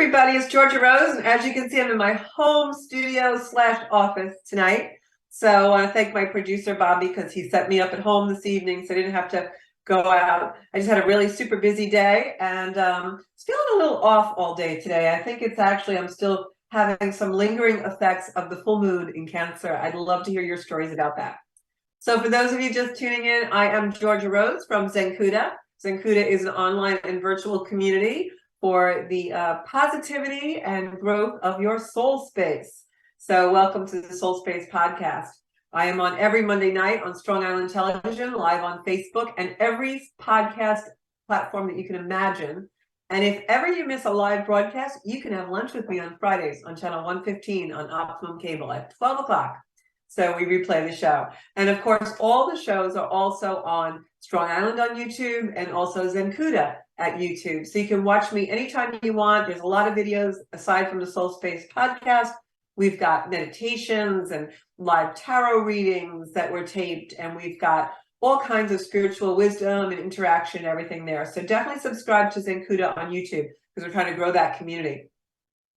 everybody, it's Georgia Rose, and as you can see, I'm in my home studio / office tonight. So I want to thank my producer, Bobby, because he set me up at home this evening, so I didn't have to go out. I just had a really super busy day, and it's feeling a little off all day today. I think it's actually, I'm still having some lingering effects of the full moon in Cancer. I'd love to hear your stories about that. So for those of you just tuning in, I am Georgia Rose from Zencuda. Zencuda is an online and virtual community for the positivity and growth of your soul space. So welcome to the Soul Space podcast. I am on every Monday night on Strong Island Television, live on Facebook, and every podcast platform that you can imagine. And if ever you miss a live broadcast, you can have lunch with me on Fridays on channel 115 on Optimum Cable at 12 o'clock. So we replay the show. And of course, all the shows are also on Strong Island on YouTube and also Zencuda at YouTube. So you can watch me anytime you want. There's a lot of videos aside from the Soul Space podcast. We've got meditations and live tarot readings that were taped, and we've got all kinds of spiritual wisdom and interaction and everything there. So definitely subscribe to Zencuda on YouTube because we're trying to grow that community.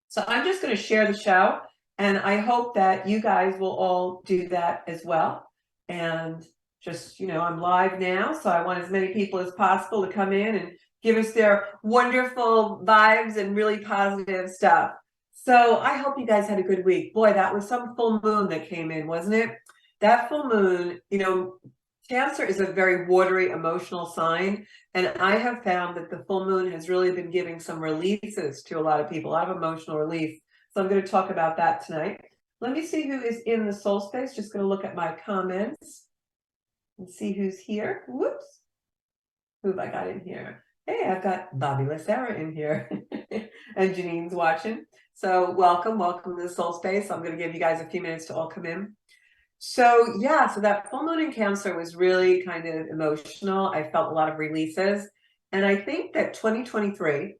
So I'm just going to share the show, and I hope that you guys will all do that as well. And just, I'm live now, so I want as many people as possible to come in and give us their wonderful vibes and really positive stuff. So I hope you guys had a good week. Boy, that was some full moon that came in, wasn't it? That full moon, Cancer is a very watery, emotional sign. And I have found that the full moon has really been giving some releases to a lot of people, a lot of emotional relief. So I'm going to talk about that tonight. Let me see who is in the soul space. Just going to look at my comments and see who's here. Whoops. Who have I got in here? Hey, I've got Bobby Lacera in here. And Janine's watching. So welcome to the soul space. I'm going to give you guys a few minutes to all come in. So yeah, so that full moon in Cancer was really kind of emotional. I felt a lot of releases. And I think that 2023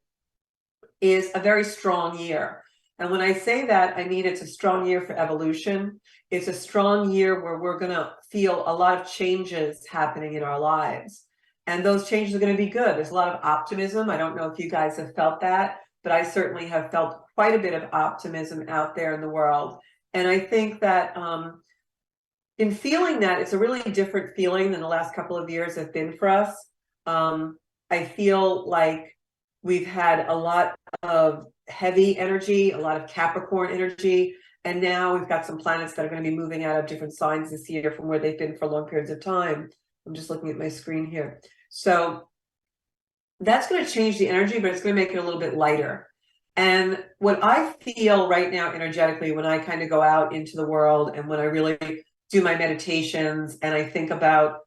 is a very strong year. And when I say that, I mean it's a strong year for evolution. It's a strong year where we're going to feel a lot of changes happening in our lives. And those changes are going to be good. There's a lot of optimism. I don't know if you guys have felt that, but I certainly have felt quite a bit of optimism out there in the world. And I think that in feeling that, it's a really different feeling than the last couple of years have been for us. I feel like we've had a lot of heavy energy, a lot of Capricorn energy, and now we've got some planets that are going to be moving out of different signs this year from where they've been for long periods of time. I'm just looking at my screen here. So that's going to change the energy, but it's going to make it a little bit lighter. And what I feel right now energetically when I kind of go out into the world and when I really do my meditations and I think about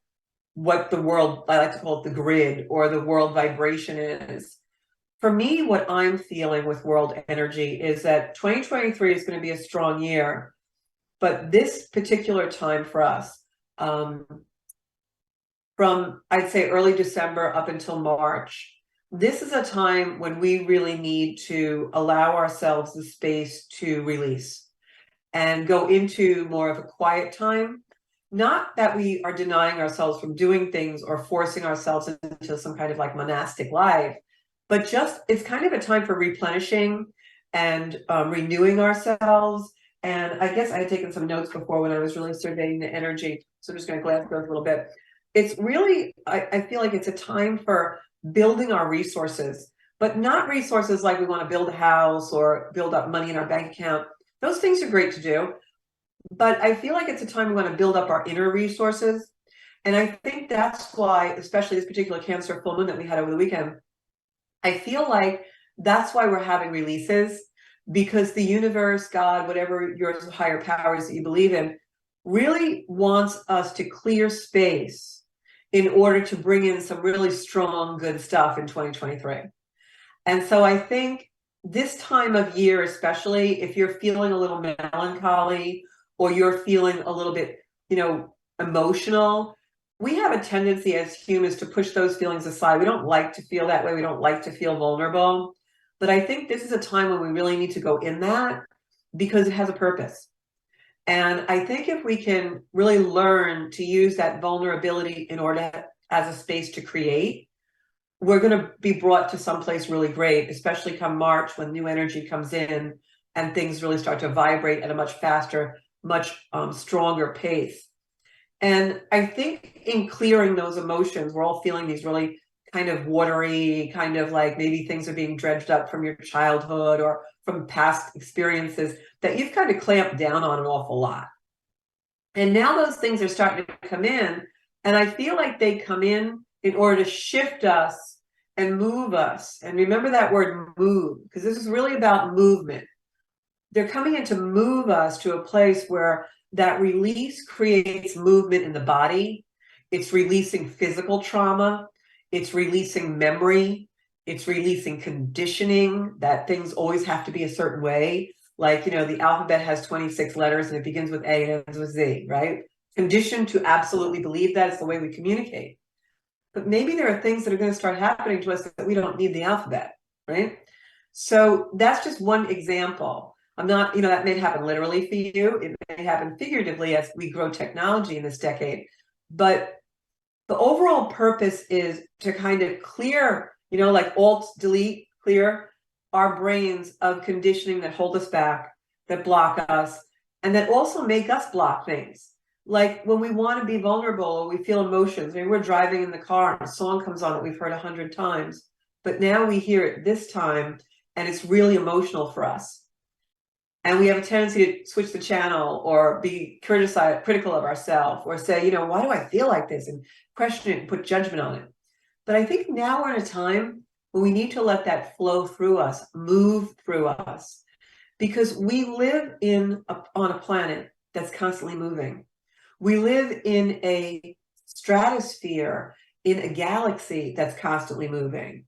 what the world, I like to call it the grid or the world vibration is. For me, what I'm feeling with world energy is that 2023 is going to be a strong year, but this particular time for us, from I'd say early December up until March, this is a time when we really need to allow ourselves the space to release and go into more of a quiet time. Not that we are denying ourselves from doing things or forcing ourselves into some kind of like monastic life, but just it's kind of a time for replenishing and renewing ourselves. And I guess I had taken some notes before when I was really surveying the energy. So I'm just going to glance through it a little bit. It's really, I feel like it's a time for building our resources, but not resources like we want to build a house or build up money in our bank account. Those things are great to do. But I feel like it's a time we want to build up our inner resources. And I think that's why, especially this particular Cancer full moon that we had over the weekend, I feel like that's why we're having releases, because the universe, God, whatever your higher powers that you believe in, really wants us to clear space in order to bring in some really strong, good stuff in 2023. And so I think this time of year, especially if you're feeling a little melancholy or you're feeling a little bit, emotional, we have a tendency as humans to push those feelings aside. We don't like to feel that way. We don't like to feel vulnerable. But I think this is a time when we really need to go in that because it has a purpose. And I think if we can really learn to use that vulnerability in order as a space to create, we're going to be brought to someplace really great, especially come March when new energy comes in and things really start to vibrate at a much faster, much stronger pace. And I think in clearing those emotions, we're all feeling these really kind of watery, kind of like maybe things are being dredged up from your childhood or from past experiences that you've kind of clamped down on an awful lot. And now those things are starting to come in, and I feel like they come in order to shift us and move us. And remember that word move, because this is really about movement. They're coming in to move us to a place where that release creates movement in the body. It's releasing physical trauma. It's releasing memory. It's releasing conditioning that things always have to be a certain way. Like, you know, the alphabet has 26 letters and it begins with A and ends with Z, right? Conditioned to absolutely believe that it's the way we communicate. But maybe there are things that are going to start happening to us that we don't need the alphabet, right? So that's just one example. I'm not, you know, that may happen literally for you. It may happen figuratively as we grow technology in this decade. But the overall purpose is to kind of clear, you know, like alt, delete, clear our brains of conditioning that hold us back, that block us, and that also make us block things. Like when we want to be vulnerable or we feel emotions, I mean, we're driving in the car and a song comes on that we've heard 100 times, but now we hear it this time and it's really emotional for us. And we have a tendency to switch the channel or be critical of ourselves or say, you know, why do I feel like this? And question it and put judgment on it. But I think now we're in a time when we need to let that flow through us, move through us, because we live on a planet that's constantly moving. We live in a stratosphere, in a galaxy that's constantly moving.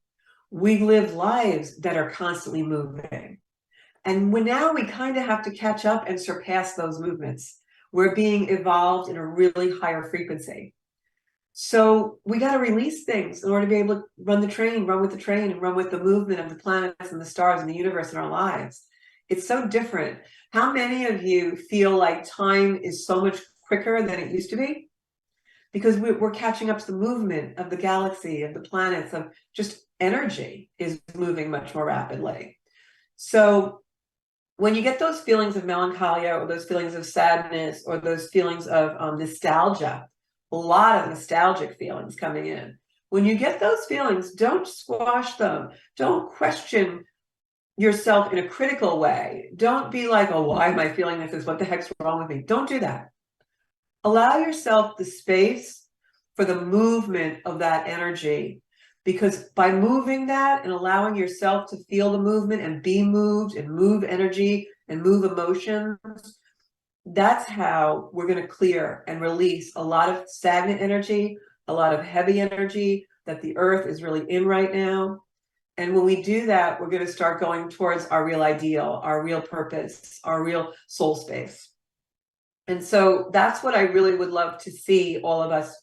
We live lives that are constantly moving. And now we kind of have to catch up and surpass those movements. We're being evolved in a really higher frequency. So we got to release things in order to be able to run the train, run with the train, and run with the movement of the planets and the stars and the universe in our lives. It's so different. How many of you feel like time is so much quicker than it used to be? Because we're catching up to the movement of the galaxy, of the planets, of just energy is moving much more rapidly. So when you get those feelings of melancholia or those feelings of sadness or those feelings of nostalgia, a lot of nostalgic feelings coming in. When you get those feelings, don't squash them. Don't question yourself in a critical way. Don't be like, oh, why am I feeling this? What the heck's wrong with me? Don't do that. Allow yourself the space for the movement of that energy, because by moving that and allowing yourself to feel the movement and be moved and move energy and move emotions, that's how we're going to clear and release a lot of stagnant energy, a lot of heavy energy that the earth is really in right now. And when we do that, we're going to start going towards our real ideal, our real purpose, our real soul space. And so that's what I really would love to see all of us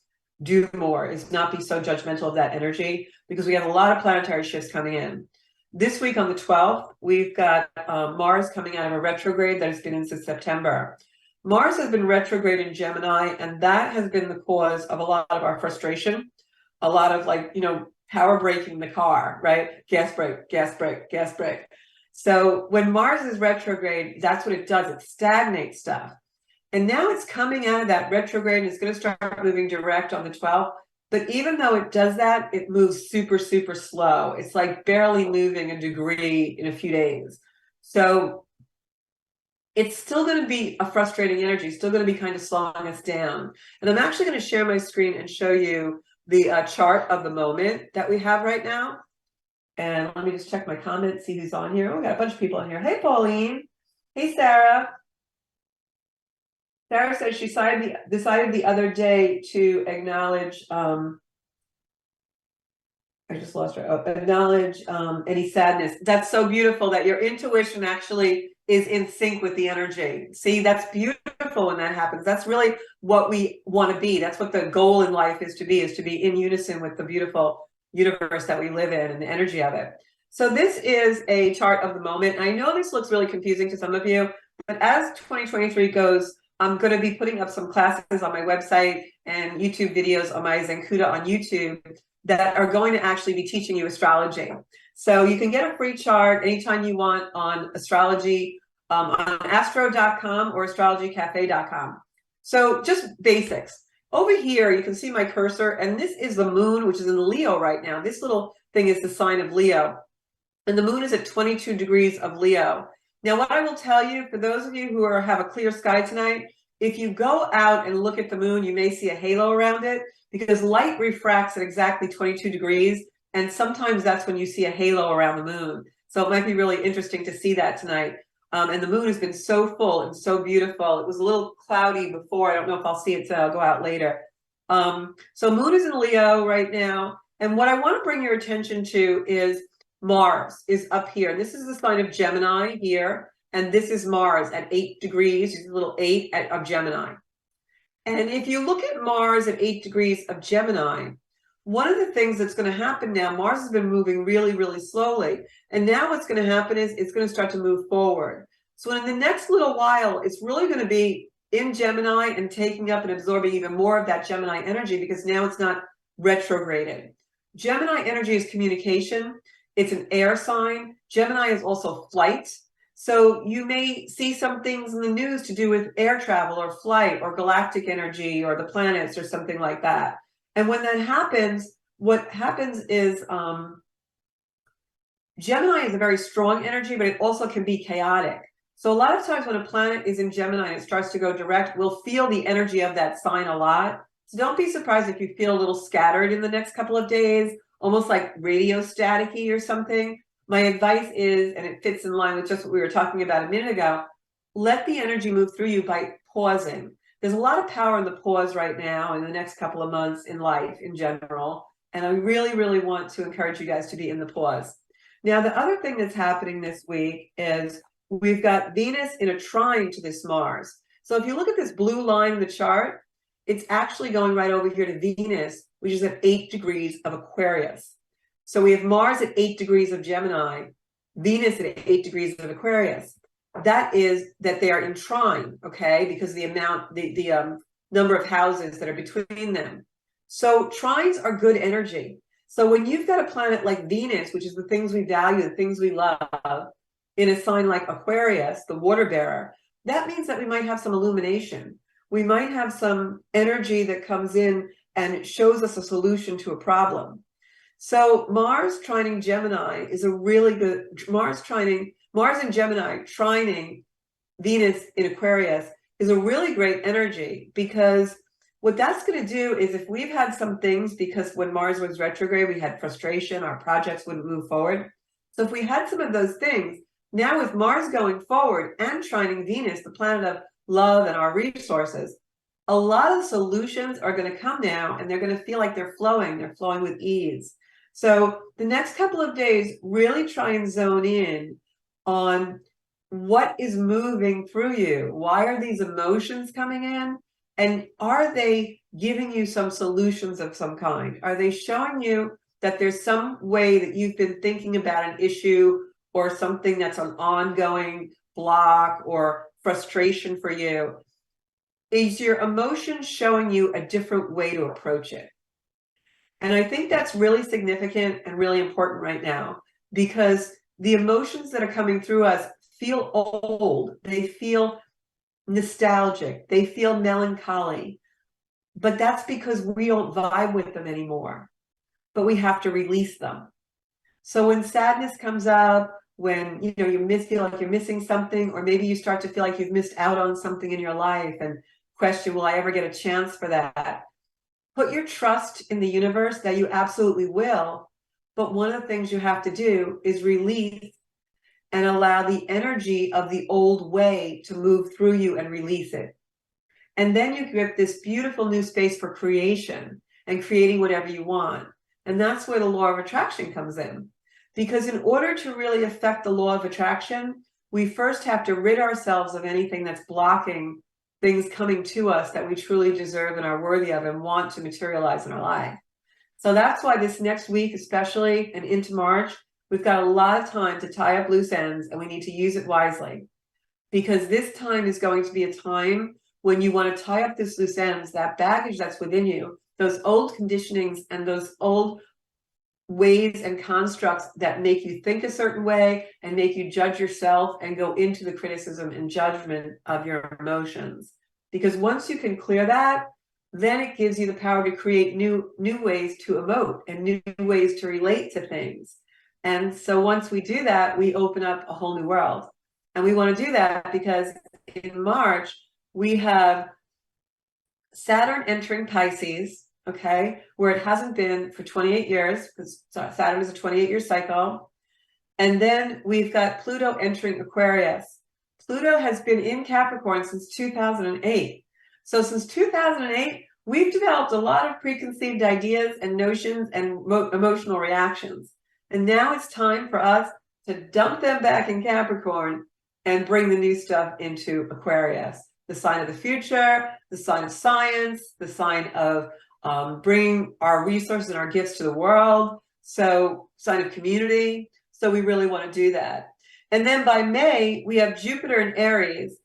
do more, is not be so judgmental of that energy, because we have a lot of planetary shifts coming in. This week on the 12th, we've got Mars coming out of a retrograde that has been in since September. Mars has been retrograde in Gemini, and that has been the cause of a lot of our frustration, a lot of, like, you know, power braking the car, right? Gas brake, gas brake, gas brake. So when Mars is retrograde, that's what it does. It stagnates stuff. And now it's coming out of that retrograde and it's going to start moving direct on the 12th. But even though it does that, it moves super, super slow. It's like barely moving a degree in a few days. So it's still going to be a frustrating energy, still going to be kind of slowing us down. And I'm actually going to share my screen and show you the chart of the moment that we have right now. And let me just check my comments, see who's on here. Oh, we got a bunch of people in here. Hey, Pauline. Hey, Sarah. Sarah says she decided the other day to acknowledge, I just lost her, acknowledge any sadness. That's so beautiful that your intuition actually is in sync with the energy. See, that's beautiful when that happens. That's really what we want to be. That's what the goal in life is to be in unison with the beautiful universe that we live in and the energy of it. So this is a chart of the moment. I know this looks really confusing to some of you, but as 2023 goes, I'm going to be putting up some classes on my website and YouTube videos on my Zenkuda on YouTube that are going to actually be teaching you astrology. So you can get a free chart anytime you want on astrology, on astro.com or astrologycafe.com. So just basics. Over here, you can see my cursor, and this is the moon, which is in Leo right now. This little thing is the sign of Leo. And the moon is at 22 degrees of Leo. Now, what I will tell you, for those of you who have a clear sky tonight, if you go out and look at the moon, you may see a halo around it because light refracts at exactly 22 degrees. And sometimes that's when you see a halo around the moon. So it might be really interesting to see that tonight. And the moon has been so full and so beautiful. It was a little cloudy before. I don't know if I'll see it, so I'll go out later. So moon is in Leo right now. And what I want to bring your attention to is Mars is up here. This is the sign of Gemini here. And this is Mars at 8 degrees, a little 8 of Gemini. And if you look at Mars at 8 degrees of Gemini, one of the things that's going to happen now, Mars has been moving really, really slowly. And now what's going to happen is it's going to start to move forward. So in the next little while, it's really going to be in Gemini and taking up and absorbing even more of that Gemini energy because now it's not retrograded. Gemini energy is communication. It's an air sign. Gemini is also flight. So you may see some things in the news to do with air travel or flight or galactic energy or the planets or something like that. And when that happens, what happens is Gemini is a very strong energy, but it also can be chaotic. So a lot of times when a planet is in Gemini and it starts to go direct, we'll feel the energy of that sign a lot. So don't be surprised if you feel a little scattered in the next couple of days, almost like radio staticky or something. My advice is, and it fits in line with just what we were talking about a minute ago, let the energy move through you by pausing. There's a lot of power in the pause right now in the next couple of months in life in general. And I really, really want to encourage you guys to be in the pause. Now, the other thing that's happening this week is we've got Venus in a trine to this Mars. So if you look at this blue line in the chart, it's actually going right over here to Venus, which is at 8 degrees of Aquarius. So we have Mars at 8 degrees of Gemini, Venus at 8 degrees of Aquarius. That is that they are in trine, okay, because the number of houses that are between them. So trines are good energy. So when you've got a planet like Venus, which is the things we value, the things we love, in a sign like Aquarius, the water bearer, that means that we might have some illumination. We might have some energy that comes in and shows us a solution to a problem. So Mars trining Gemini is a really good, Mars in Gemini trining Venus in Aquarius is a really great energy, because what that's going to do is if we've had some things, because when Mars was retrograde, we had frustration, our projects wouldn't move forward. So if we had some of those things, now with Mars going forward and trining Venus, the planet of love and our resources, a lot of solutions are going to come now and they're going to feel like they're flowing with ease. So the next couple of days, really try and zone in on what is moving through you. Why are these emotions coming in? And are they giving you some solutions of some kind? Are they showing you that there's some way that you've been thinking about an issue or something that's an ongoing block or frustration for you? Is your emotion showing you a different way to approach it? And I think that's really significant and really important right now, because the emotions that are coming through us feel old. They feel nostalgic. They feel melancholy. But that's because we don't vibe with them anymore. But we have to release them. So when sadness comes up, when you feel like you're missing something, or maybe you start to feel like you've missed out on something in your life and question, will I ever get a chance for that? Put your trust in the universe that you absolutely will. But one of the things you have to do is release and allow the energy of the old way to move through you and release it. And then you get this beautiful new space for creation and creating whatever you want. And that's where the law of attraction comes in. Because in order to really affect the law of attraction, we first have to rid ourselves of anything that's blocking things coming to us that we truly deserve and are worthy of and want to materialize in our life. So that's why this next week, especially, and into March, we've got a lot of time to tie up loose ends, and we need to use it wisely. Because this time is going to be a time when you want to tie up this loose ends, that baggage that's within you, those old conditionings and those old ways and constructs that make you think a certain way and make you judge yourself and go into the criticism and judgment of your emotions. Because once you can clear that, then it gives you the power to create new ways to emote and new ways to relate to things. And so once we do that, we open up a whole new world. And we want to do that because in March, we have Saturn entering Pisces, okay, where it hasn't been for 28 years, because Saturn is a 28-year cycle. And then we've got Pluto entering Aquarius. Pluto has been in Capricorn since 2008. So since 2008, we've developed a lot of preconceived ideas and notions and emotional reactions. And now it's time for us to dump them back in Capricorn and bring the new stuff into Aquarius, the sign of the future, the sign of science, the sign of bringing our resources and our gifts to the world, so sign of community. So we really want to do that. And then by May, we have Jupiter in Aries,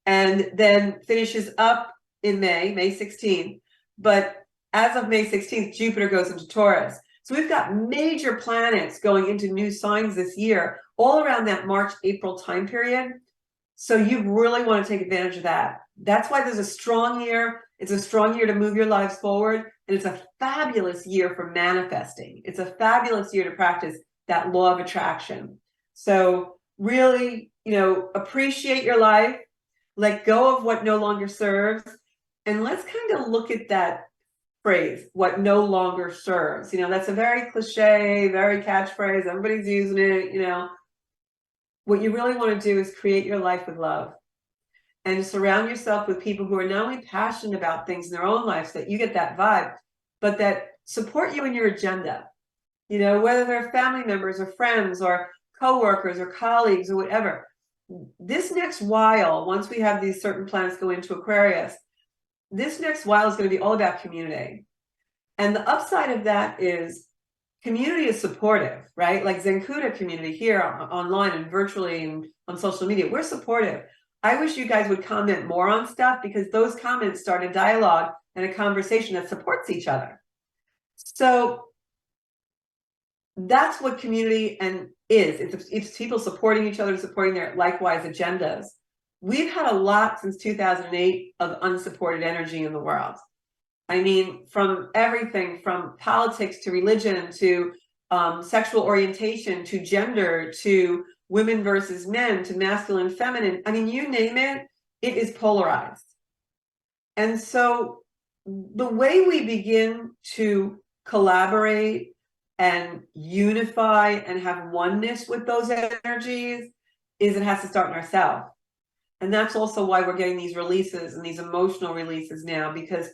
and then finishes up in May 16th. But as of May 16th, Jupiter goes into Taurus. So we've got major planets going into new signs this year, all around that March, April time period. So you really want to take advantage of that. That's why there's a strong year. It's a strong year to move your lives forward. And it's a fabulous year for manifesting. It's a fabulous year to practice that law of attraction. So really, appreciate your life, let go of what no longer serves. And let's kind of look at that phrase, what no longer serves. That's a very cliche, very catchphrase. Everybody's using it, What you really want to do is create your life with love and surround yourself with people who are not only passionate about things in their own lives, so that you get that vibe, but that support you in your agenda. Whether they're family members or friends or coworkers or colleagues or whatever. This next while, once we have these certain planets go into Aquarius, this next while is going to be all about community. And the upside of that is community is supportive, right? Like Zenkuda community here online and virtually and on social media, we're supportive. I wish you guys would comment more on stuff, because those comments start a dialogue and a conversation that supports each other. So that's what community is. It's people supporting each other, supporting their likewise agendas. We've had a lot since 2008 of unsupported energy in the world. I mean, from everything from politics to religion to sexual orientation to gender to women versus men to masculine, feminine. I mean, you name it, it is polarized. And so the way we begin to collaborate and unify and have oneness with those energies is it has to start in ourselves. And that's also why we're getting these releases and these emotional releases now, because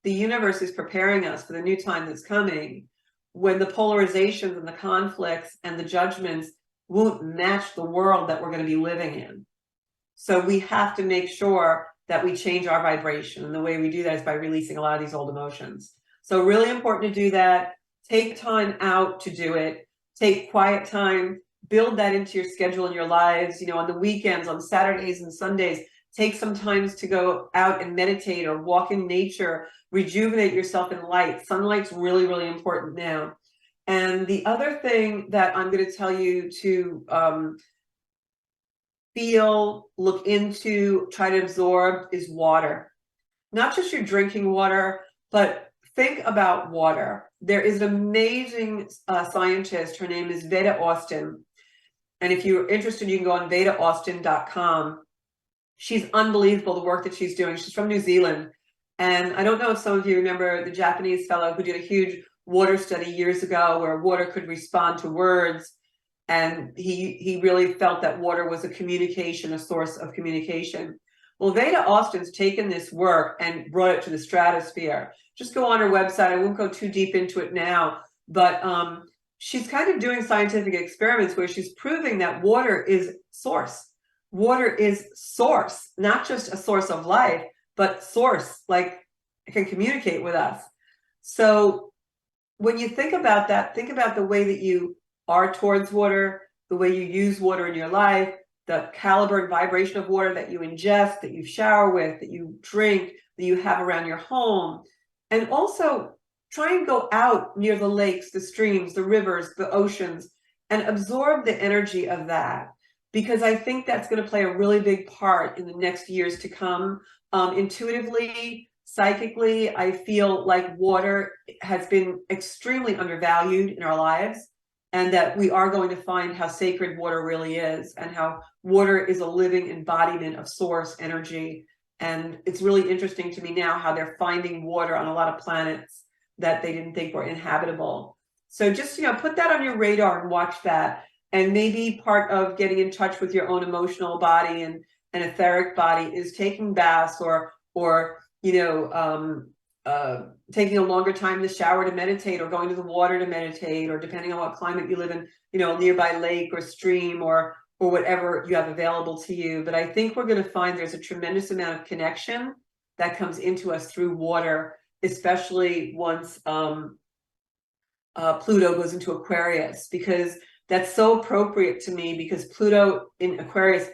the universe is preparing us for the new time that's coming, when the polarizations and the conflicts and the judgments won't match the world that we're going to be living in. So we have to make sure that we change our vibration. And the way we do that is by releasing a lot of these old emotions. So really important to do that. Take time out to do it. Take quiet time. Build that into your schedule in your lives. On the weekends, on Saturdays and Sundays, take some time to go out and meditate or walk in nature, rejuvenate yourself in light. Sunlight's really, really important now. And the other thing that I'm going to tell you to feel, look into, try to absorb is water. Not just your drinking water, but think about water. There is an amazing scientist. Her name is Veda Austin. And if you're interested, you can go on vedaaustin.com. She's unbelievable, the work that she's doing. She's from New Zealand. And I don't know if some of you remember the Japanese fellow who did a huge water study years ago where water could respond to words. And he really felt that water was a source of communication. Well, Veda Austin's taken this work and brought it to the stratosphere. Just go on her website. I won't go too deep into it now, but she's kind of doing scientific experiments where she's proving that water is source. Water is source, not just a source of life, but source, like it can communicate with us. So when you think about that, think about the way that you are towards water, the way you use water in your life, the caliber and vibration of water that you ingest, that you shower with, that you drink, that you have around your home. And also try and go out near the lakes, the streams, the rivers, the oceans, and absorb the energy of that, because I think that's going to play a really big part in the next years to come. Intuitively, psychically, I feel like water has been extremely undervalued in our lives, and that we are going to find how sacred water really is, and how water is a living embodiment of source energy. And it's really interesting to me now how they're finding water on a lot of planets that they didn't think were inhabitable. So just, put that on your radar and watch that. And maybe part of getting in touch with your own emotional body and etheric body is taking baths, or taking a longer time in the shower to meditate, or going to the water to meditate, or depending on what climate you live in, a nearby lake or stream, or whatever you have available to you. But I think we're going to find there's a tremendous amount of connection that comes into us through water, especially once Pluto goes into Aquarius, because that's so appropriate to me, because Pluto in Aquarius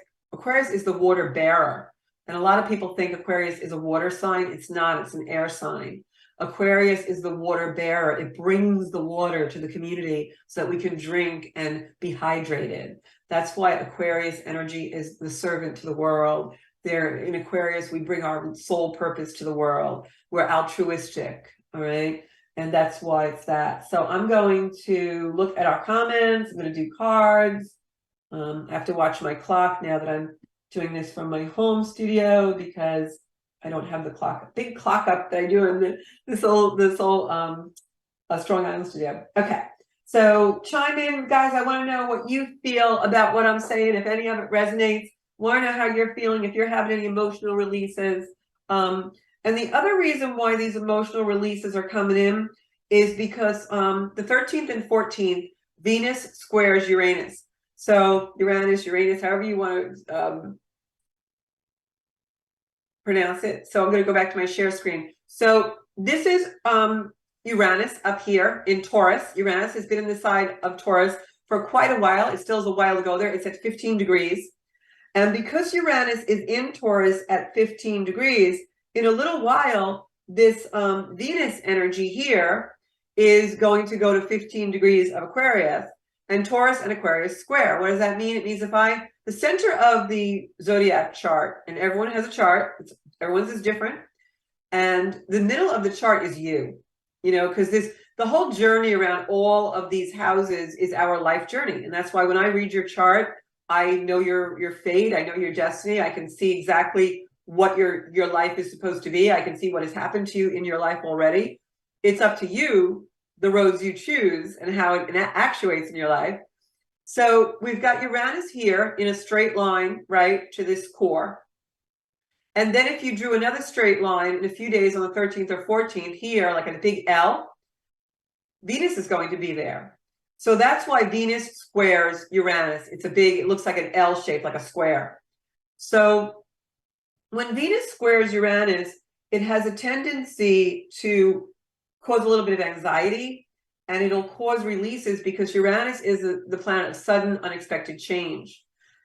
is the water bearer. And a lot of people think Aquarius is a water sign. It's not, it's an air sign. Aquarius is the water bearer. It brings the water to the community so that we can drink and be hydrated. That's why Aquarius energy is the servant to the world. There in Aquarius, we bring our soul purpose to the world. We're altruistic, all right? And that's why it's that. So I'm going to look at our comments. I'm going to do cards. I have to watch my clock now that I'm doing this from my home studio, because I don't have the clock, big clock up that I do in this old Strong Island studio. Okay, so chime in, guys. I want to know what you feel about what I'm saying. If any of it resonates, want to know how you're feeling. If you're having any emotional releases, and the other reason why these emotional releases are coming in is because the 13th and 14th, Venus squares Uranus. So Uranus, however you want to pronounce it. So I'm going to go back to my share screen. So this is Uranus up here in Taurus. Uranus has been in the side of Taurus for quite a while. It still is a while to go there. It's at 15 degrees. And because Uranus is in Taurus at 15 degrees, in a little while, this Venus energy here is going to go to 15 degrees of Aquarius. And Taurus and Aquarius square. What does that mean? It means the center of the zodiac chart, and everyone has a chart, everyone's is different, and the middle of the chart is you, because the whole journey around all of these houses is our life journey. And that's why when I read your chart, I know your fate, I know your destiny, I can see exactly what your life is supposed to be. I can see what has happened to you in your life already. It's up to you, the roads you choose, and how it actuates in your life. So we've got Uranus here in a straight line, right, to this core. And then if you drew another straight line in a few days on the 13th or 14th here, like a big L, Venus is going to be there. So that's why Venus squares Uranus. It looks like an L shape, like a square. So when Venus squares Uranus, it has a tendency to cause a little bit of anxiety, and it'll cause releases, because Uranus is the planet of sudden, unexpected change.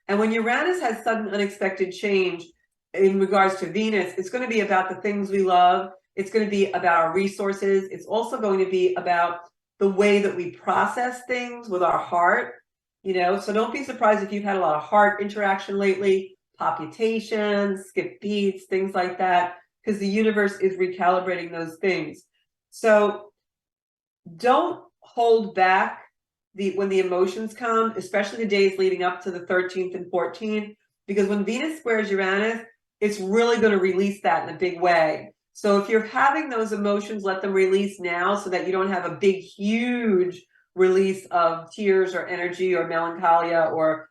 And when Uranus has sudden, unexpected change in regards to Venus, it's going to be about the things we love. It's going to be about our resources. It's also going to be about the way that we process things with our heart, So don't be surprised if you've had a lot of heart interaction lately, palpitations, skip beats, things like that, because the universe is recalibrating those things. So don't hold back when the emotions come, especially the days leading up to the 13th and 14th, because when Venus squares Uranus, it's really going to release that in a big way. So if you're having those emotions, let them release now, so that you don't have a big, huge release of tears or energy or melancholia or,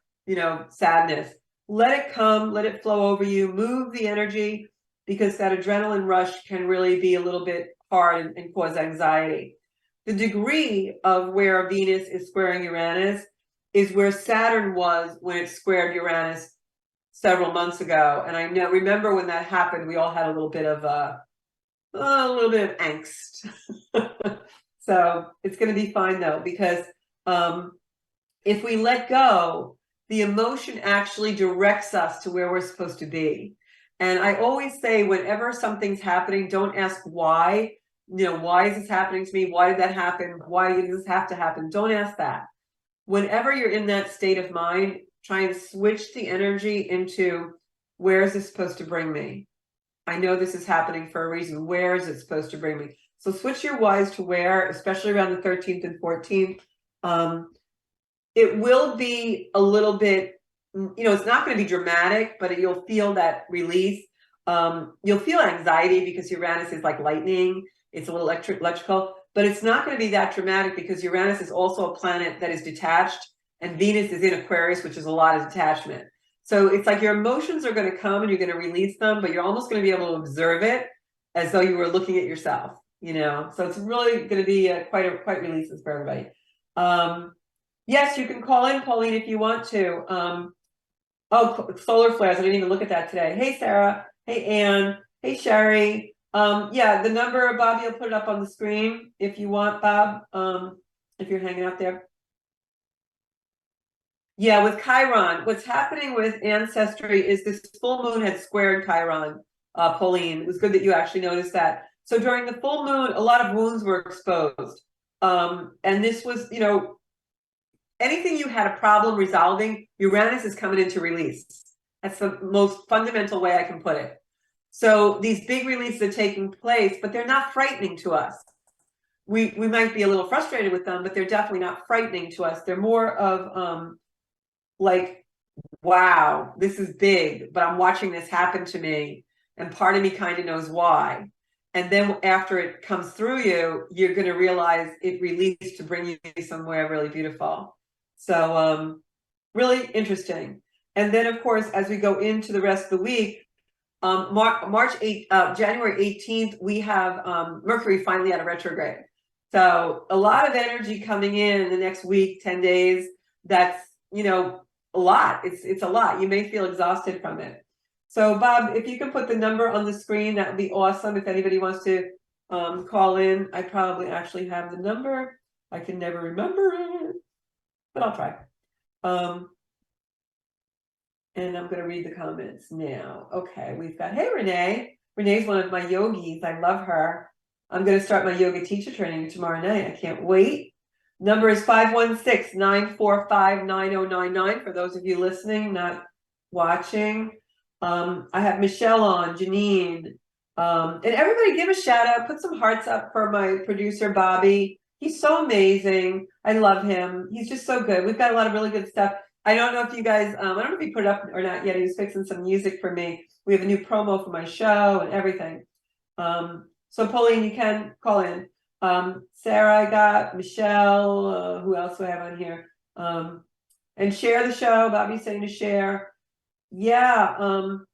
sadness. Let it come, let it flow over you, move the energy, because that adrenaline rush can really be a little bit hard and cause anxiety. The degree of where Venus is squaring Uranus is where Saturn was when it squared Uranus several months ago. And I remember when that happened, we all had a little bit of angst. So it's going to be fine though, because if we let go, the emotion actually directs us to where we're supposed to be. And I always say, whenever something's happening, don't ask why. why is this happening to me? Why did that happen? Why did this have to happen? Don't ask that. Whenever you're in that state of mind, try and switch the energy into, where is this supposed to bring me? I know this is happening for a reason. Where is it supposed to bring me? So switch your whys to where, especially around the 13th and 14th. It will be a little bit, it's not going to be dramatic, but you'll feel that release. You'll feel anxiety because Uranus is like lightning. It's a little electrical, but it's not going to be that dramatic because Uranus is also a planet that is detached, and Venus is in Aquarius, which is a lot of detachment. So it's like your emotions are going to come and you're going to release them, but you're almost going to be able to observe it as though you were looking at yourself, So it's really going to be quite releases for everybody. Yes, you can call in, Pauline, if you want to. Solar flares. I didn't even look at that today. Hey, Sarah. Hey, Anne. Hey, Sherry. Yeah, the number, Bobby, I'll put it up on the screen if you want, Bob, if you're hanging out there. Yeah, with Chiron, what's happening with Ancestry is this full moon had squared Chiron, Pauline. It was good that you actually noticed that. So during the full moon, a lot of wounds were exposed. And this was, anything you had a problem resolving, Uranus is coming in to release. That's the most fundamental way I can put it. So these big releases are taking place, but they're not frightening to us. We might be a little frustrated with them, but they're definitely not frightening to us. They're more of like, wow, this is big, but I'm watching this happen to me. And part of me kind of knows why. And then after it comes through you, you're going to realize it released to bring you somewhere really beautiful. So really interesting. And then, of course, as we go into the rest of the week, January 18th, we have Mercury finally out of retrograde. So a lot of energy coming in the next week, 10 days. That's, a lot. It's a lot. You may feel exhausted from it. So Bob, if you can put the number on the screen, that would be awesome. If anybody wants to call in, I probably actually have the number. I can never remember it, but I'll try. And I'm going to read the comments now. Okay, we've got, hey, Renee. Renee's one of my yogis. I love her. I'm going to start my yoga teacher training tomorrow night. I can't wait. Number is 516-945-9099 for those of you listening, not watching. I have Michelle on, Janine. And everybody give a shout out. Put some hearts up for my producer, Bobby. He's so amazing. I love him. He's just so good. We've got a lot of really good stuff. I don't know if you guys, I don't know if he put it up or not yet. He was fixing some music for me. We have a new promo for my show and everything. So Pauline, you can call in. Sarah, I got Michelle. Who else do I have on here? And share the show. Bobby's saying to share. Yeah,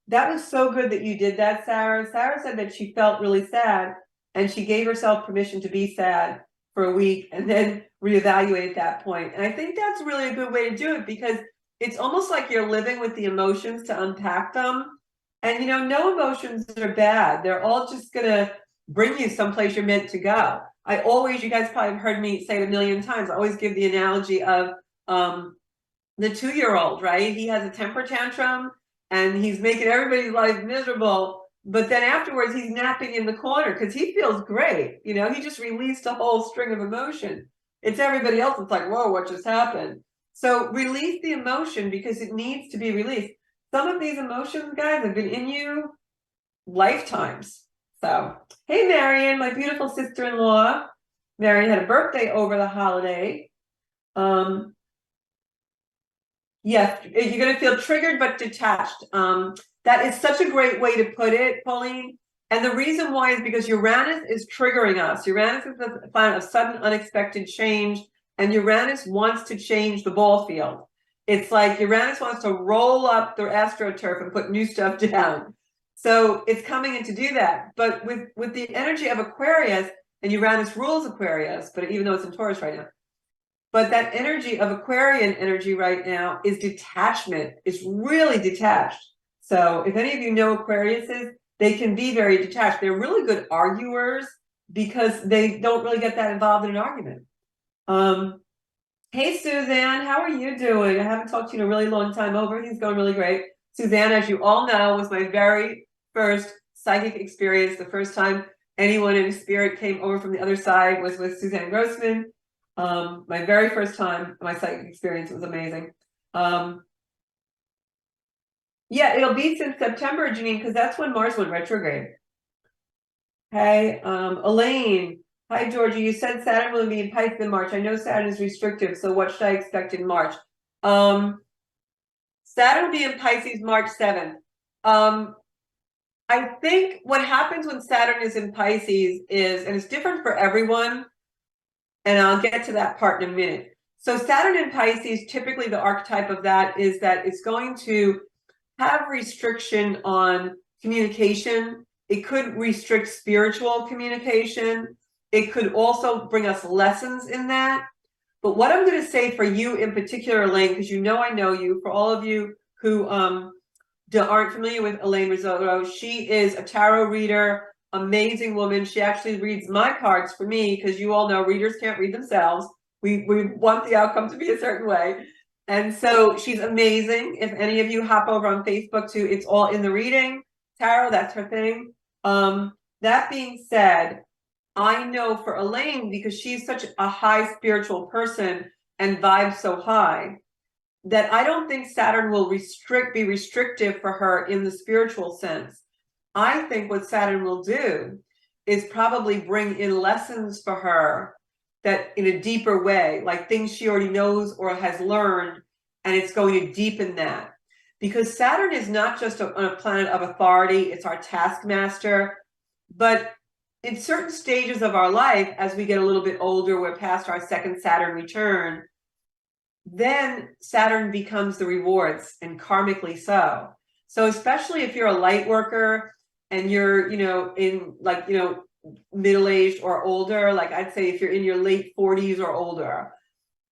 that was so good that you did that, Sarah. Sarah said that she felt really sad and she gave herself permission to be sad for a week and then reevaluate at that point. And I think that's really a good way to do it because it's almost like you're living with the emotions to unpack them. And no emotions are bad. They're all just gonna bring you someplace you're meant to go. You guys probably have heard me say it a million times. I always give the analogy of the 2-year-old, right? He has a temper tantrum and he's making everybody's life miserable. But then afterwards, he's napping in the corner because he feels great. He just released a whole string of emotion. It's everybody else that's like, whoa, what just happened? So release the emotion because it needs to be released. Some of these emotions, guys, have been in you lifetimes. So, hey, Marion, my beautiful sister-in-law. Marion had a birthday over the holiday. Yes, you're going to feel triggered but detached. That is such a great way to put it, Pauline. And the reason why is because Uranus is triggering us. Uranus is the planet of sudden, unexpected change. And Uranus wants to change the ball field. It's like Uranus wants to roll up the astroturf and put new stuff down. So it's coming in to do that. But with the energy of Aquarius, and Uranus rules Aquarius, but even though it's in Taurus right now, but that energy of Aquarian energy right now is detachment. It's really detached. So if any of you know Aquariuses, they can be very detached. They're really good arguers because they don't really get that involved in an argument. Hey, Suzanne, how are you doing? I haven't talked to you in a really long time. Everything's going really great. Suzanne, as you all know, was my very first psychic experience, the first time anyone in spirit came over from the other side was with Suzanne Grossman. My very first time, my psychic experience was amazing. Yeah, it'll be since September, Janine, because that's when Mars went retrograde. Okay, Elaine. Hi, Georgia. You said Saturn will be in Pisces in March. I know Saturn is restrictive, so what should I expect in March? Saturn will be in Pisces March 7th. I think what happens when Saturn is in Pisces is, and it's different for everyone, and I'll get to that part in a minute. So Saturn in Pisces, typically the archetype of that is that it's going to have restriction on communication. It could restrict spiritual communication. It could also bring us lessons in that. But what I'm going to say for you in particular, Elaine, because you know I know you, for all of you who aren't familiar with Elaine Risotto, she is a tarot reader, amazing woman. She actually reads my cards for me, because you all know readers can't read themselves. We want the outcome to be a certain way. And so she's amazing. If any of you hop over on Facebook to It's All in the Reading Tarot, that's her thing. That being said, I know for Elaine, because she's such a high spiritual person and vibes so high, that I don't think Saturn will be restrictive for her in the spiritual sense. I think what Saturn will do is probably bring in lessons for her that in a deeper way, like things she already knows or has learned, and it's going to deepen that. Because Saturn is not just a planet of authority, it's our taskmaster, but in certain stages of our life, as we get a little bit older, we're past our second Saturn return, then Saturn becomes the rewards, and karmically so. So especially if you're a light worker and you're, in like, middle-aged or older, like I'd say if you're in your late 40s or older,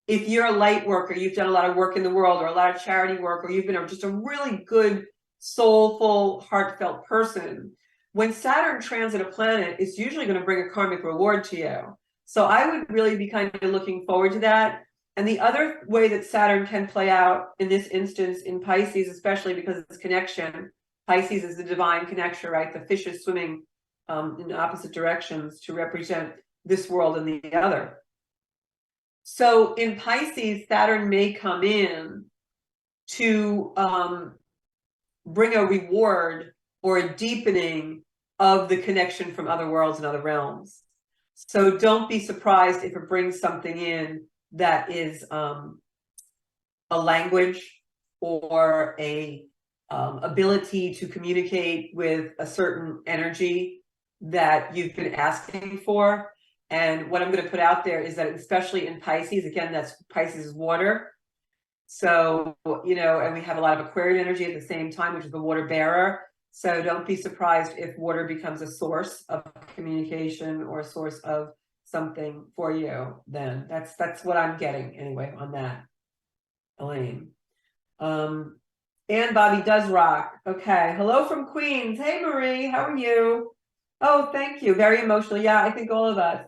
if you're a light worker, you've done a lot of work in the world or a lot of charity work, or you've been just a really good, soulful, heartfelt person, when Saturn transit a planet, it's usually going to bring a karmic reward to you. So I would really be kind of looking forward to that. And the other way that Saturn can play out in this instance in Pisces, especially because it's connection, Pisces is the divine connection, right? The fish is swimming in opposite directions to represent this world and the other. So in Pisces, Saturn may come in to bring a reward or a deepening of the connection from other worlds and other realms. So don't be surprised if it brings something in that is a language or a ability to communicate with a certain energy that you've been asking for. And what I'm going to put out there is that especially in Pisces, again, that's Pisces is water. So, and we have a lot of Aquarian energy at the same time, which is the water bearer. So don't be surprised if water becomes a source of communication or a source of something for you. Then that's what I'm getting anyway on that, Elaine. And Bobby does rock. Okay. Hello from Queens. Hey, Marie, how are you? Oh, thank you. Very emotional. Yeah, I think all of us.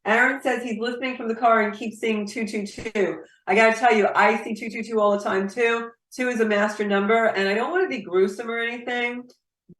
Aaron says he's listening from the car and keeps seeing 222. I got to tell you, I see 222 all the time too. 2 is a master number, and I don't want to be gruesome or anything,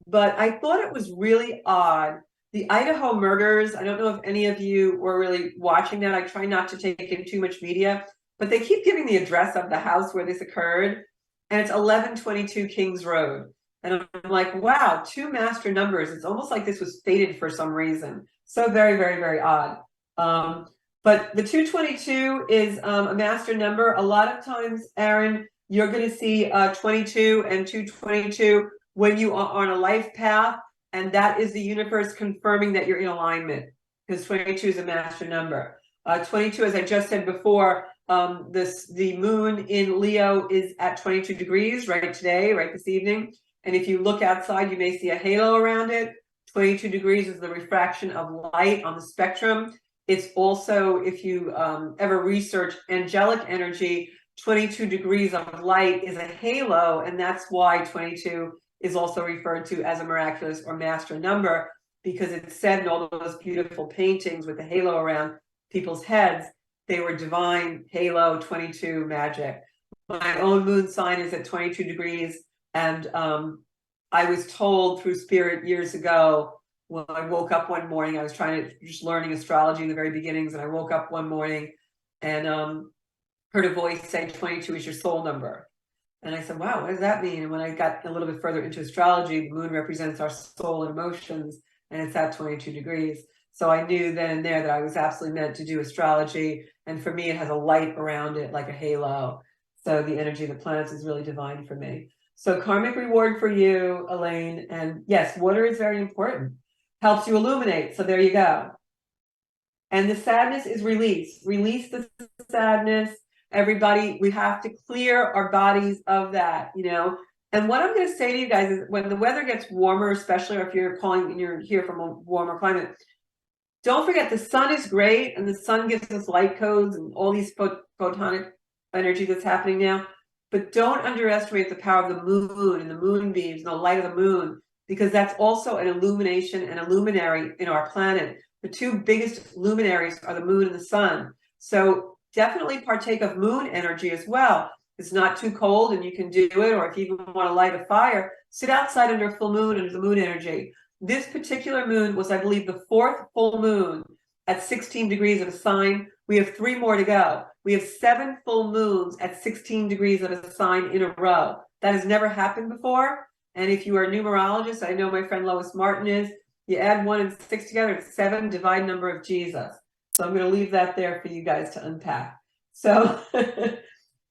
but I thought it was really odd. The Idaho murders, I don't know if any of you were really watching that. I try not to take in too much media, but they keep giving the address of the house where this occurred, and it's 1122 Kings Road. And I'm like, wow, 2 master numbers. It's almost like this was fated for some reason. So very, very, very odd. But the 222 is a master number. A lot of times, Aaron, you're going to see 22 and 222 when you are on a life path. And that is the universe confirming that you're in alignment, because 22 is a master number. 22, as I just said before, the moon in Leo is at 22 degrees right today, right this evening. And if you look outside, you may see a halo around it. 22 degrees is the refraction of light on the spectrum. It's also, if you ever research angelic energy, 22 degrees of light is a halo, and that's why 22 is also referred to as a miraculous or master number, because it's said in all those beautiful paintings with the halo around people's heads, they were divine halo 22 magic. My own moon sign is at 22 degrees, and I was told through spirit years ago, when I woke up one morning. I was just learning astrology in the very beginnings, and I woke up one morning and heard a voice say 22 is your soul number. And I said, wow, what does that mean? And when I got a little bit further into astrology, the moon represents our soul and emotions, and it's at 22 degrees. So I knew then and there that I was absolutely meant to do astrology. And for me, it has a light around it like a halo. So the energy of the planets is really divine for me. So karmic reward for you, Elaine. And yes, water is very important. Helps you illuminate. So there you go. And the sadness is release. Release the sadness. Everybody, we have to clear our bodies of that, you know. And what I'm going to say to you guys is when the weather gets warmer, especially or if you're calling and you're here from a warmer climate, don't forget the sun is great and the sun gives us light codes and all these photonic energy that's happening now. But don't underestimate the power of the moon and the moonbeams and the light of the moon, because that's also an illumination and a luminary in our planet. The two biggest luminaries are the moon and the sun. So definitely partake of moon energy as well. It's not too cold and you can do it, or if you even want to light a fire, sit outside under a full moon under the moon energy. This particular moon was, I believe, the 4th full moon at 16 degrees of a sign. We have 3 more to go. We have 7 full moons at 16 degrees of a sign in a row. That has never happened before. And if you are a numerologist, I know my friend Lois Martin is, you add 1 and 6 together, it's 7, divine number of Jesus. So I'm going to leave that there for you guys to unpack. So,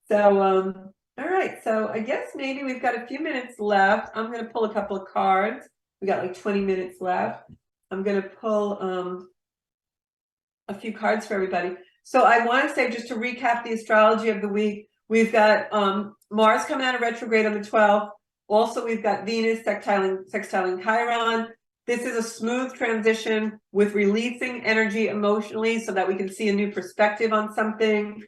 all right. So I guess maybe we've got a few minutes left. I'm going to pull a couple of cards. We got like 20 minutes left. I'm going to pull a few cards for everybody. So I want to say, just to recap the astrology of the week, we've got Mars coming out of retrograde on the 12th. Also, we've got Venus sextiling Chiron. This is a smooth transition with releasing energy emotionally so that we can see a new perspective on something.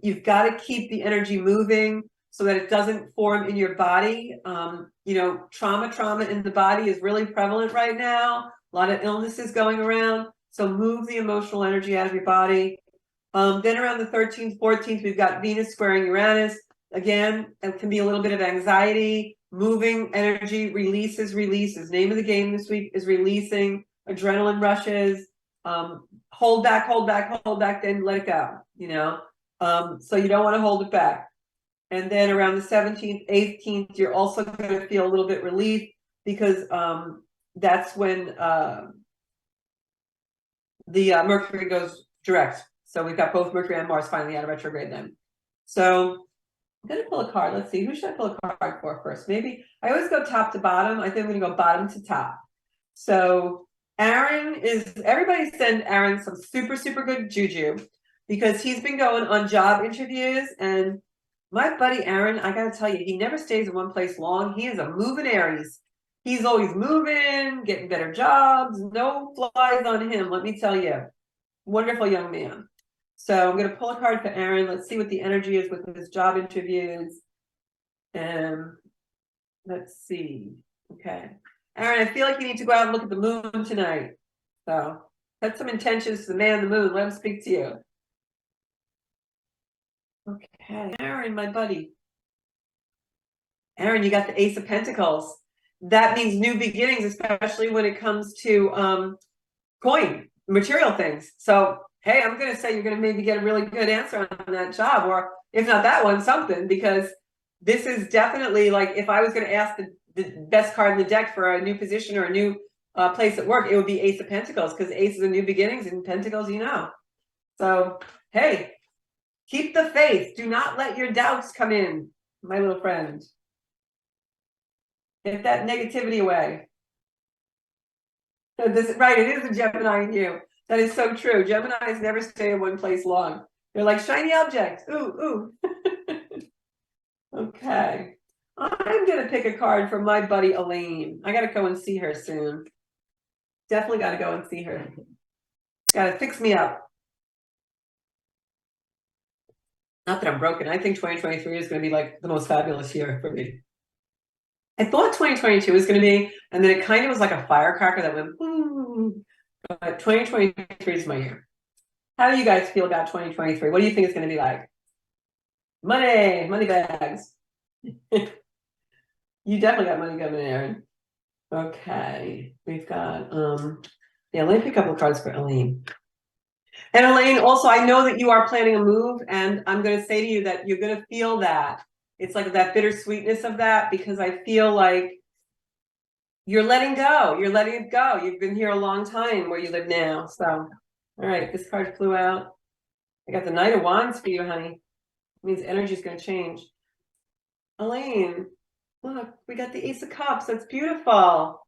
You've got to keep the energy moving so that it doesn't form in your body. You know, trauma in the body is really prevalent right now. A lot of illnesses going around. So move the emotional energy out of your body. Then around the 13th, 14th, we've got Venus squaring Uranus. Again, it can be a little bit of anxiety, moving energy, releases. Name of the game this week is releasing, adrenaline rushes, hold back, then let it go, you know. So you don't want to hold it back. And then around the 17th, 18th, you're also going to feel a little bit relief because that's when the Mercury goes direct. So we've got both Mercury and Mars finally out of retrograde then. So I'm going to pull a card. Let's see. Who should I pull a card for first? Maybe I always go top to bottom. I think I'm going to go bottom to top. So Aaron is, everybody send Aaron some super good juju because he's been going on job interviews. And my buddy Aaron, I got to tell you, he never stays in one place long. He is a moving Aries. He's always moving, getting better jobs. No flies on him, let me tell you. Wonderful young man. So I'm going to pull a card for Aaron. Let's see what the energy is with his job interviews. And let's see. Okay. Aaron, I feel like you need to go out and look at the moon tonight. So set some intentions to the man in the moon. Let him speak to you. Okay. Aaron, my buddy. Aaron, you got the Ace of Pentacles. That means new beginnings, especially when it comes to coin, material things. So hey, I'm going to say you're going to maybe get a really good answer on that job, or if not that one, something, because this is definitely like, if I was going to ask the best card in the deck for a new position or a new place at work, it would be Ace of Pentacles, because Ace is a new beginnings and Pentacles, you know. So, hey, keep the faith. Do not let your doubts come in, my little friend. Get that negativity away. So right, it is a Gemini in you. That is so true. Geminis never stay in one place long. They're like shiny objects. Ooh. Okay. I'm going to pick a card from my buddy Elaine. I got to go and see her soon. Definitely got to go and see her. Got to fix me up. Not that I'm broken. I think 2023 is going to be like the most fabulous year for me. I thought 2022 was going to be, and then it kind of was like a firecracker that went, boom. But 2023 is my year. How do you guys feel about 2023? What do you think it's going to be like? Money bags. You definitely got money coming in, Aaron. Okay, we've got, yeah, let me pick up a cards for Elaine. And Elaine, also, I know that you are planning a move, and I'm going to say to you that you're going to feel that. It's like that bittersweetness of that, because I feel like you're letting go. You're letting it go. You've been here a long time where you live now. So, all right, this card flew out. I got the Knight of Wands for you, honey. It means energy is going to change. Elaine, look, we got the Ace of Cups. That's beautiful.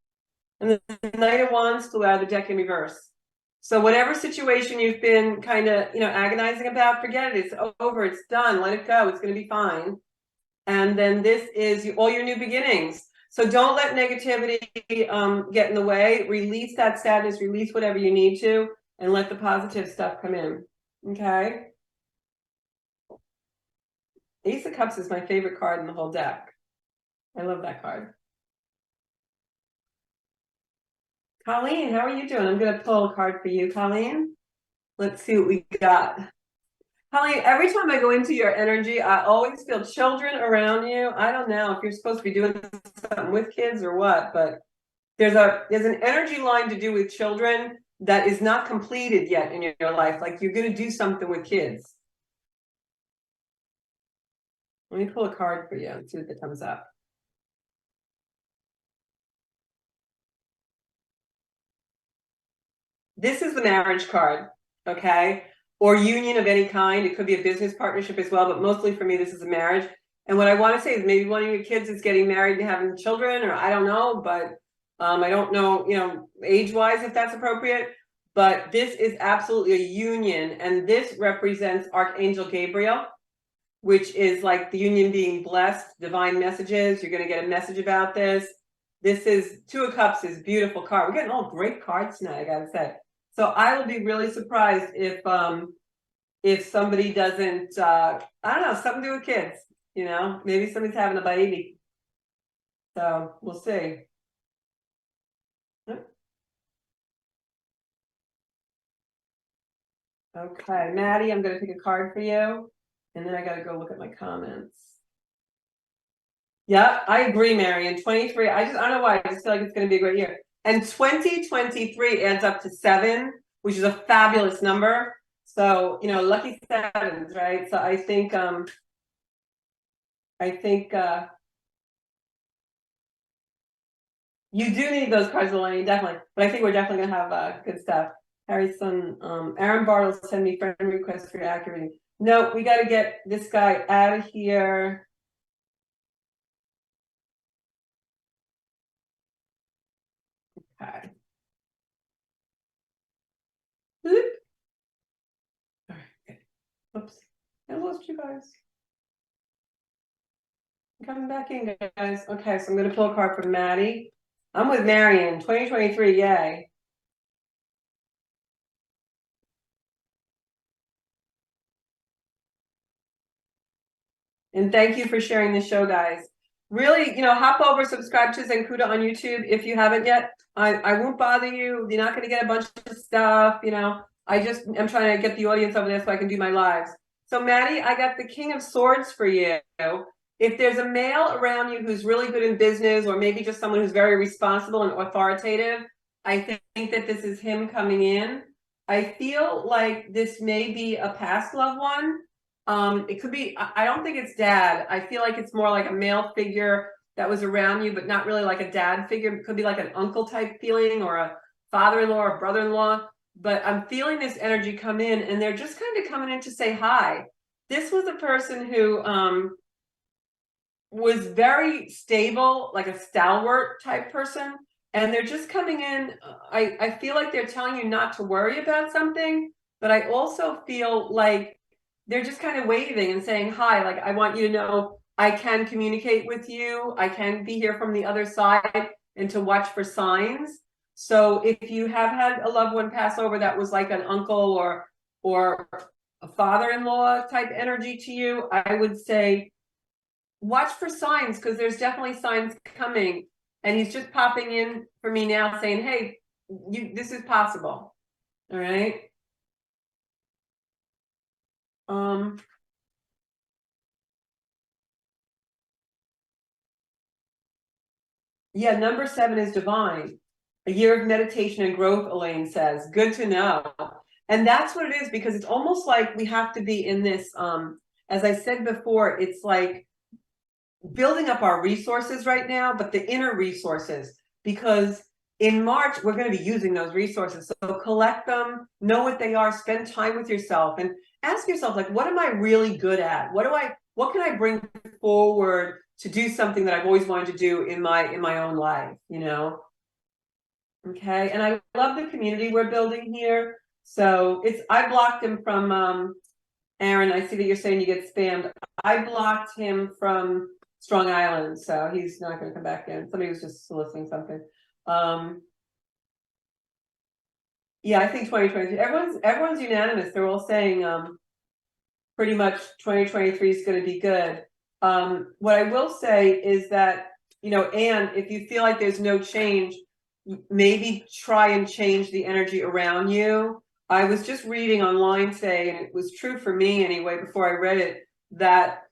And the Knight of Wands flew out of the deck in reverse. So whatever situation you've been kind of, agonizing about, forget it. It's over. It's done. Let it go. It's going to be fine. And then this is all your new beginnings. So don't let negativity get in the way. Release that sadness. Release whatever you need to, and let the positive stuff come in. Okay. Ace of Cups is my favorite card in the whole deck. I love that card. Colleen, how are you doing? I'm going to pull a card for you, Colleen. Let's see what we got. Colleen, every time I go into your energy, I always feel children around you. I don't know if you're supposed to be doing something with kids or what, but there's an energy line to do with children that is not completed yet in your life. Like you're going to do something with kids. Let me pull a card for you and see what comes up. This is the marriage card, okay? Or union of any kind. It could be a business partnership as well, but mostly for me, this is a marriage. And what I want to say is maybe one of your kids is getting married and having children, or I don't know, but I don't know, age-wise if that's appropriate. But this is absolutely a union, and this represents Archangel Gabriel, which is like the union being blessed, divine messages. You're going to get a message about this. This is Two of Cups is beautiful card. We're getting all great cards tonight, I gotta say. So I will be really surprised if somebody doesn't I don't know, something to do with kids, maybe somebody's having a baby. So we'll see. Okay, Maddie, I'm gonna pick a card for you, and then I gotta go look at my comments. Yeah, I agree, Mary. In 23, I don't know why, I just feel like it's gonna be a great year. And 2023 adds up to 7, which is a fabulous number. So, lucky sevens, right? So I think you do need those cards, Eleni, definitely. But I think we're definitely gonna have good stuff. Harrison, Aaron Bartle send me friend requests for your accuracy. No, we got to get this guy out of here. Okay. All right. Okay. Oops. I lost you guys. I'm coming back in, guys. Okay, so I'm gonna pull a card from Maddie. I'm with Marion. 2023. Yay. And thank you for sharing the show, guys. Really, hop over, subscribe to Zenkuda on YouTube if you haven't yet. I won't bother you. You're not going to get a bunch of stuff. I just am trying to get the audience over there so I can do my lives. So, Maddie, I got the King of Swords for you. If there's a male around you who's really good in business, or maybe just someone who's very responsible and authoritative, I think that this is him coming in. I feel like this may be a past loved one. It could be, I don't think it's dad. I feel like it's more like a male figure that was around you, but not really like a dad figure. It could be like an uncle type feeling, or a father-in-law or brother-in-law. But I'm feeling this energy come in, and they're just kind of coming in to say hi. This was a person who was very stable, like a stalwart type person. And they're just coming in. I feel like they're telling you not to worry about something, but I also feel like they're just kind of waving and saying hi, like, I want you to know I can communicate with you, I can be here from the other side, and to watch for signs. So if you have had a loved one pass over that was like an uncle or a father-in-law type energy to you, I would say watch for signs, because there's definitely signs coming. And he's just popping in for me now saying, hey, this is possible. All right. Um, Yeah, number 7 is divine. A year of meditation and growth, Elaine says. Good to know. And that's what it is, because it's almost like we have to be in this, as I said before, it's like building up our resources right now, but the inner resources, because in March, we're going to be using those resources. So collect them, know what they are, spend time with yourself, and ask yourself, like, what am I really good at? What can I bring forward to do something that I've always wanted to do in my own life, you know? Okay, and I love the community we're building here. So I blocked him from Aaron. I see that you're saying you get spammed. I blocked him from Strong Island, so he's not going to come back in. Somebody was just soliciting something. Yeah, I think 2023. Everyone's unanimous. They're all saying pretty much 2023 is going to be good. What I will say is that, you know, and if you feel like there's no change, maybe try and change the energy around you. I was just reading online today, and it was true for me anyway, before I read it, that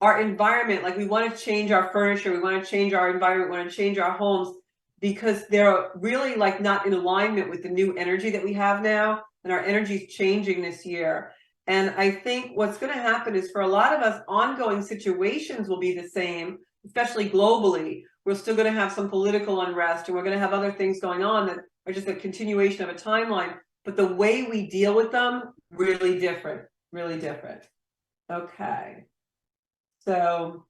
our environment, like, we want to change our furniture, we want to change our environment, we want to change our homes, because they're really like not in alignment with the new energy that we have now, and our energy is changing this year. And I think what's going to happen is, for a lot of us, ongoing situations will be the same, especially globally. We're still going to have some political unrest, and we're going to have other things going on that are just a continuation of a timeline. But the way we deal with them, really different, really different. Okay. So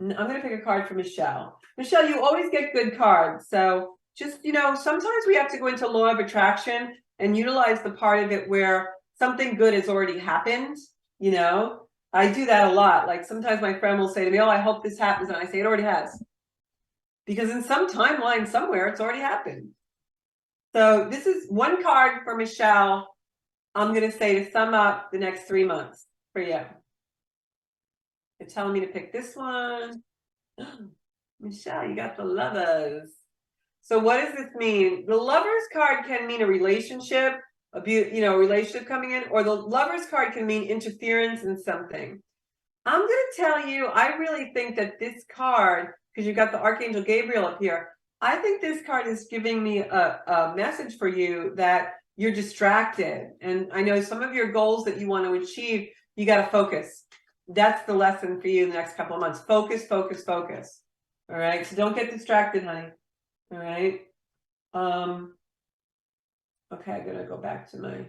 I'm going to pick a card for Michelle. Michelle, you always get good cards. So just, you know, sometimes we have to go into law of attraction and utilize the part of it where something good has already happened. You know, I do that a lot. Like, sometimes my friend will say to me, oh, I hope this happens. And I say, it already has. Because in some timeline somewhere, it's already happened. So this is one card for Michelle. I'm going to say to sum up the next 3 months for you. They're telling me to pick this one. Michelle, you got the Lovers. So what does this mean? The Lovers card can mean a relationship, relationship coming in, or the Lovers card can mean interference in something. I'm going to tell you, I really think that this card, because you've got the Archangel Gabriel up here, I think this card is giving me a message for you that you're distracted. And I know some of your goals that you want to achieve, you got to focus. That's the lesson for you in the next couple of months. Focus, focus, focus. All right. So don't get distracted, honey. All right. Okay, I'm gonna go back to my.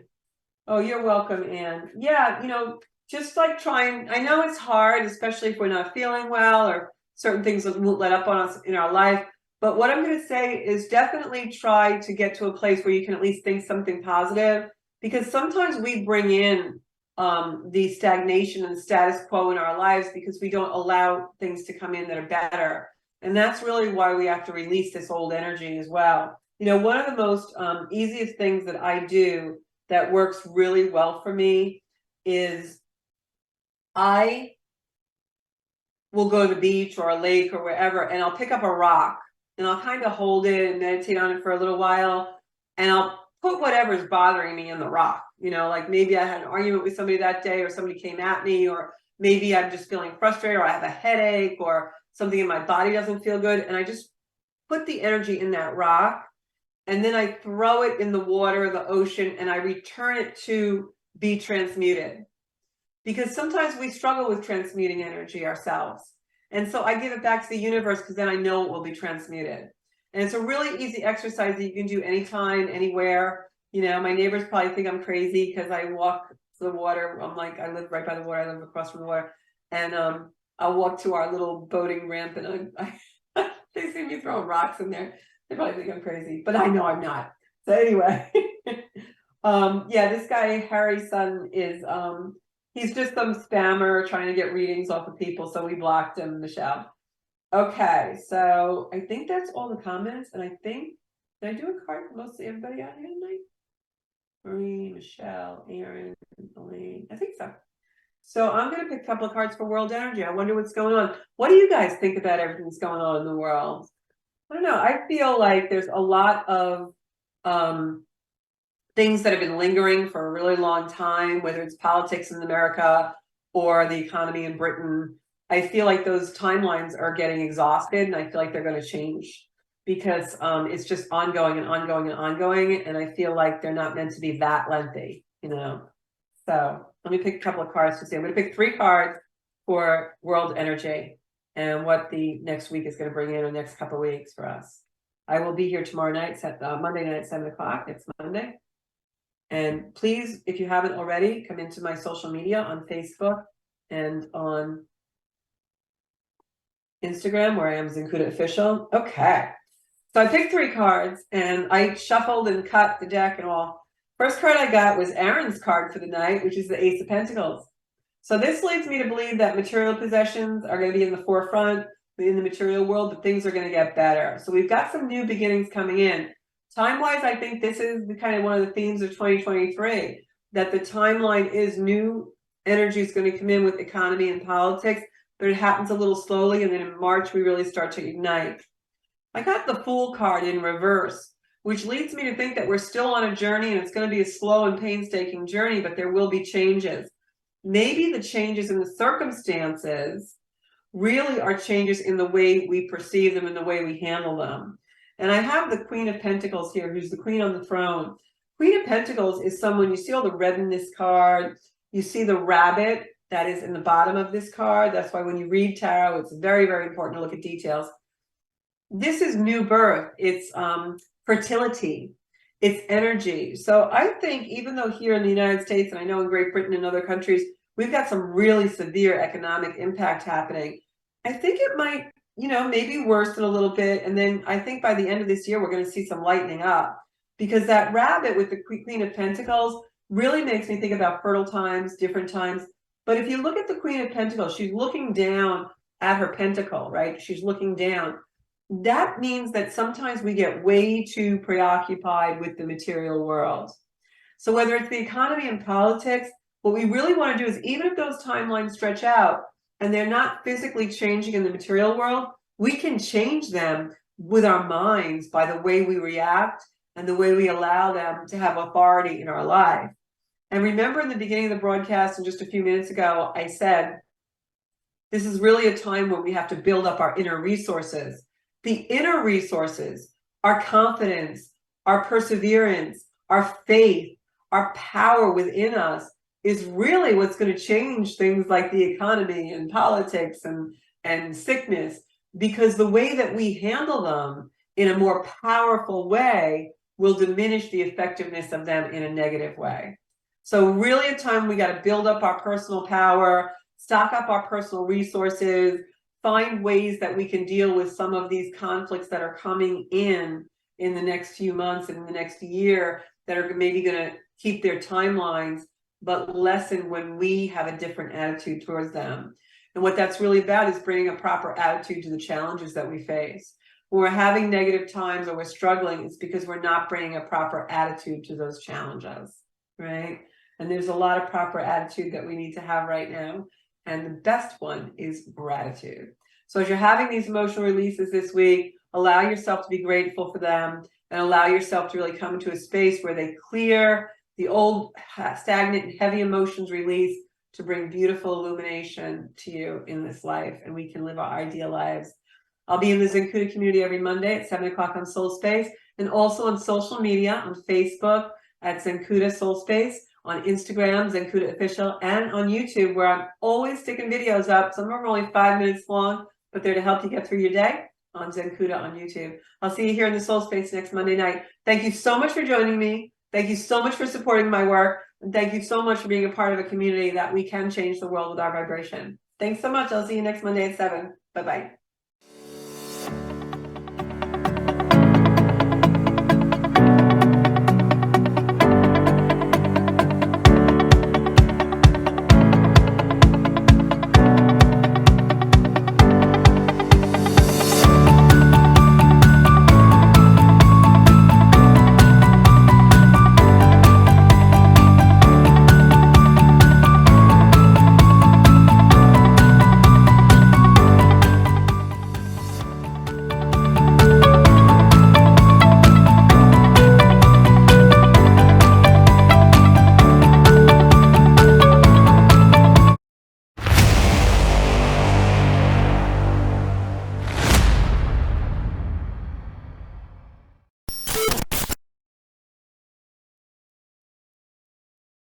Oh, you're welcome, Anne. Yeah, you know, just like trying. I know it's hard, especially if we're not feeling well or certain things that won't let up on us in our life. But what I'm going to say is definitely try to get to a place where you can at least think something positive, because sometimes we bring in the stagnation and status quo in our lives because we don't allow things to come in that are better. And that's really why we have to release this old energy as well. You know, one of the most easiest things that I do that works really well for me is I will go to the beach or a lake or wherever, and I'll pick up a rock and I'll kind of hold it and meditate on it for a little while, and I'll put whatever's bothering me in the rock. You know, like maybe I had an argument with somebody that day, or somebody came at me, or maybe I'm just feeling frustrated, or I have a headache, or something in my body doesn't feel good, and I just put the energy in that rock, and then I throw it in the water, the ocean, and I return it to be transmuted. Because sometimes we struggle with transmuting energy ourselves. And so I give it back to the universe, because then I know it will be transmuted. And it's a really easy exercise that you can do anytime, anywhere. You know, my neighbors probably think I'm crazy because I walk to the water. I'm like, I live right by the water. I live across from the water. And I'll walk to our little boating ramp, and they see me throwing rocks in there. They probably think I'm crazy, but I know I'm not. So anyway, yeah, this guy, Harry's son, is he's just some spammer trying to get readings off of people, so we blocked him, Michelle. Okay, so I think that's all the comments, and I think, did I do a card for mostly everybody out here tonight? Marie, Michelle, Aaron, Elaine, I think so. So I'm going to pick a couple of cards for world energy. I wonder what's going on. What do you guys think about everything that's going on in the world? I don't know. I feel like there's a lot of things that have been lingering for a really long time, whether it's politics in America or the economy in Britain. I feel like those timelines are getting exhausted, and I feel like they're going to change because it's just ongoing and ongoing and ongoing, and I feel like they're not meant to be that lengthy, you know. So let me pick a couple of cards to see. I'm going to pick 3 cards for world energy and what the next week is going to bring in the next couple of weeks for us. I will be here tomorrow night, Monday night at 7 o'clock. It's Monday. And please, if you haven't already, come into my social media on Facebook and on Instagram, where I am Zancuda Official. Okay. So I picked 3 cards and I shuffled and cut the deck and all. First card I got was Aaron's card for the night, which is the Ace of Pentacles. So this leads me to believe that material possessions are going to be in the forefront in the material world, but things are going to get better. So we've got some new beginnings coming in. Time-wise, I think this is the kind of one of the themes of 2023, that the timeline is new energy is going to come in with economy and politics, but it happens a little slowly, and then in March we really start to ignite. I got the Fool card in reverse, which leads me to think that we're still on a journey, and it's going to be a slow and painstaking journey, but there will be changes. Maybe the changes in the circumstances really are changes in the way we perceive them and the way we handle them. And I have the Queen of Pentacles here, who's the queen on the throne. Queen of Pentacles is someone, you see all the red in this card, you see the rabbit that is in the bottom of this card. That's why when you read tarot, it's very, very important to look at details. This is new birth. It's fertility. It's energy. So I think even though here in the United States, and I know in Great Britain and other countries, we've got some really severe economic impact happening, I think it might, maybe worsen a little bit. And then I think by the end of this year, we're going to see some lightening up, because that rabbit with the Queen of Pentacles really makes me think about fertile times, different times. But if you look at the Queen of Pentacles, she's looking down at her pentacle, right? She's looking down. That means that sometimes we get way too preoccupied with the material world. So whether it's the economy and politics, what we really want to do is, even if those timelines stretch out and they're not physically changing in the material world, we can change them with our minds by the way we react and the way we allow them to have authority in our life. And remember, in the beginning of the broadcast and just a few minutes ago, I said, this is really a time when we have to build up our inner resources. The inner resources, our confidence, our perseverance, our faith, our power within us is really what's going to change things like the economy and politics and sickness, because the way that we handle them in a more powerful way will diminish the effectiveness of them in a negative way. So really a time we got to build up our personal power, stock up our personal resources, find ways that we can deal with some of these conflicts that are coming in the next few months and in the next year, that are maybe going to keep their timelines, but lessen when we have a different attitude towards them. And what that's really about is bringing a proper attitude to the challenges that we face. When we're having negative times or we're struggling, it's because we're not bringing a proper attitude to those challenges, right? And there's a lot of proper attitude that we need to have right now. And the best one is gratitude. So as you're having these emotional releases this week, allow yourself to be grateful for them, and allow yourself to really come into a space where they clear the old stagnant and heavy emotions, release, to bring beautiful illumination to you in this life, and we can live our ideal lives. I'll be in the Zancuda community every Monday at 7 o'clock on Soul Space, and also on social media, on Facebook at Zancuda Soul Space, on Instagram, Zancuda Official, and on YouTube, where I'm always sticking videos up. Some of them are only 5 minutes long, but they're to help you get through your day, on Zancuda on YouTube. I'll see you here in the Soul Space next Monday night. Thank you so much for joining me. Thank you so much for supporting my work. And thank you so much for being a part of a community that we can change the world with our vibration. Thanks so much. I'll see you next Monday at 7. Bye-bye.